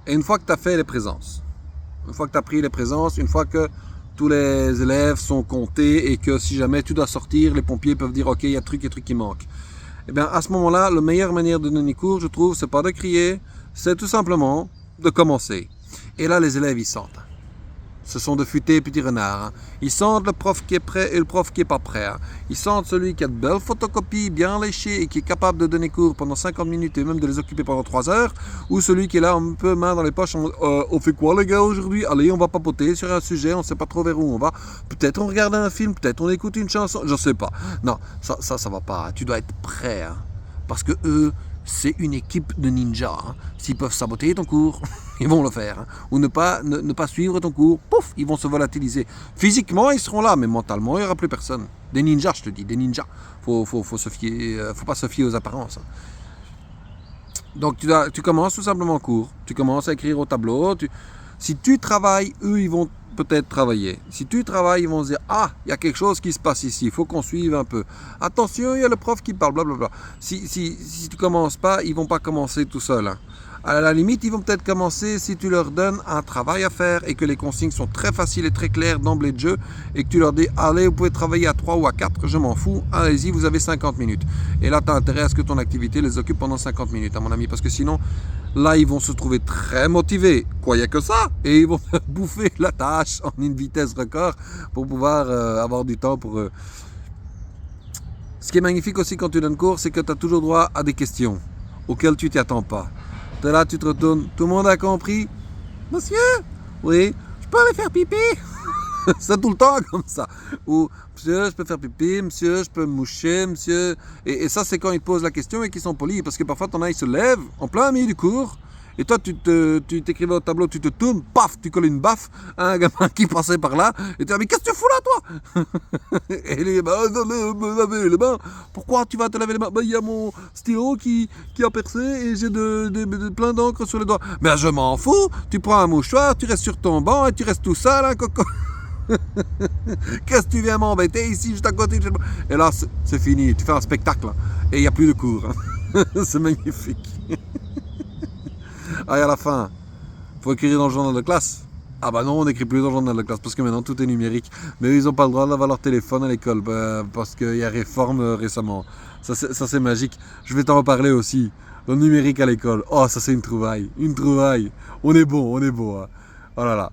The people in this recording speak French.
Et une fois que tu as fait les présences, une fois que tu as pris les présences, une fois que tous les élèves sont comptés et que si jamais tu dois sortir, les pompiers peuvent dire ok, il y a truc qui manque. Eh bien, à ce moment-là, la meilleure manière de donner cours, je trouve, c'est pas de crier, c'est tout simplement de commencer. Et là, les élèves, ils sentent. Ce sont de futés petits renards. Ils sentent le prof qui est prêt et le prof qui est pas prêt. Ils sentent celui qui a de belles photocopies, bien léchées et qui est capable de donner cours pendant 50 minutes et même de les occuper pendant 3 heures. Ou celui qui est là un peu main dans les poches. On fait quoi les gars aujourd'hui? Allez, on va papoter sur un sujet, on sait pas trop vers où on va. Peut-être on regarde un film, peut-être on écoute une chanson, je sais pas. Non, ça va pas. Tu dois être prêt. Parce que eux, c'est une équipe de ninjas. S'ils peuvent saboter ton cours, ils vont le faire. Ou ne pas suivre ton cours, pouf, ils vont se volatiliser. Physiquement, ils seront là, mais mentalement, il n'y aura plus personne. Des ninjas, je te dis, des ninjas. Faut pas se fier aux apparences. Donc, tu commences tout simplement cours. Tu commences à écrire au tableau. Si tu travailles, eux, ils vont peut-être travailler. Si tu travailles, ils vont se dire « Ah, il y a quelque chose qui se passe ici, il faut qu'on suive un peu. Attention, il y a le prof qui parle, blablabla. » Si tu commences pas, ils vont pas commencer tout seuls. À la limite, ils vont peut-être commencer si tu leur donnes un travail à faire et que les consignes sont très faciles et très claires d'emblée de jeu et que tu leur dis « Allez, vous pouvez travailler à 3 ou à 4, je m'en fous, allez-y, vous avez 50 minutes. » Et là, tu as intérêt à ce que ton activité les occupe pendant 50 minutes, à mon ami, parce que sinon, là, ils vont se trouver très motivés. Quoi, il n'y a que ça. Et ils vont bouffer la tâche en une vitesse record pour pouvoir avoir du temps pour eux. Ce qui est magnifique aussi quand tu donnes cours, c'est que tu as toujours droit à des questions auxquelles tu t'y attends pas. Tu es là, tu te retournes. Tout le monde a compris? Monsieur? Oui. Je peux aller faire pipi? C'est tout le temps comme ça. Ou, monsieur, je peux faire pipi, monsieur, je peux me moucher, monsieur. Et ça, c'est quand ils te posent la question et qu'ils sont polis. Parce que parfois, t'en as, ils se lèvent en plein milieu du cours. Et toi, tu t'écrivais au tableau, tu te tournes, paf, tu colles une baffe à un gamin qui passait par là. Et tu dis, mais qu'est-ce que tu fous là, toi? Et il dit, me laver les mains. Pourquoi tu vas te laver les mains? Il y a mon stylo qui a percé et j'ai plein d'encre sur les doigts. Mais je m'en fous. Tu prends un mouchoir, tu restes sur ton banc et tu restes tout seul, hein, coco. Qu'est-ce que tu viens m'embêter ici, juste à côté? Et là, c'est fini. Tu fais un spectacle. Et il n'y a plus de cours. C'est magnifique. Ah, et à la fin, faut écrire dans le journal de classe. Ah bah non, on n'écrit plus dans le journal de classe parce que maintenant tout est numérique. Mais ils n'ont pas le droit d'avoir leur téléphone à l'école parce qu'il y a réforme récemment. Ça c'est magique. Je vais t'en reparler aussi. Le numérique à l'école. Oh, ça c'est une trouvaille. Une trouvaille. On est bon. Hein. Oh là là.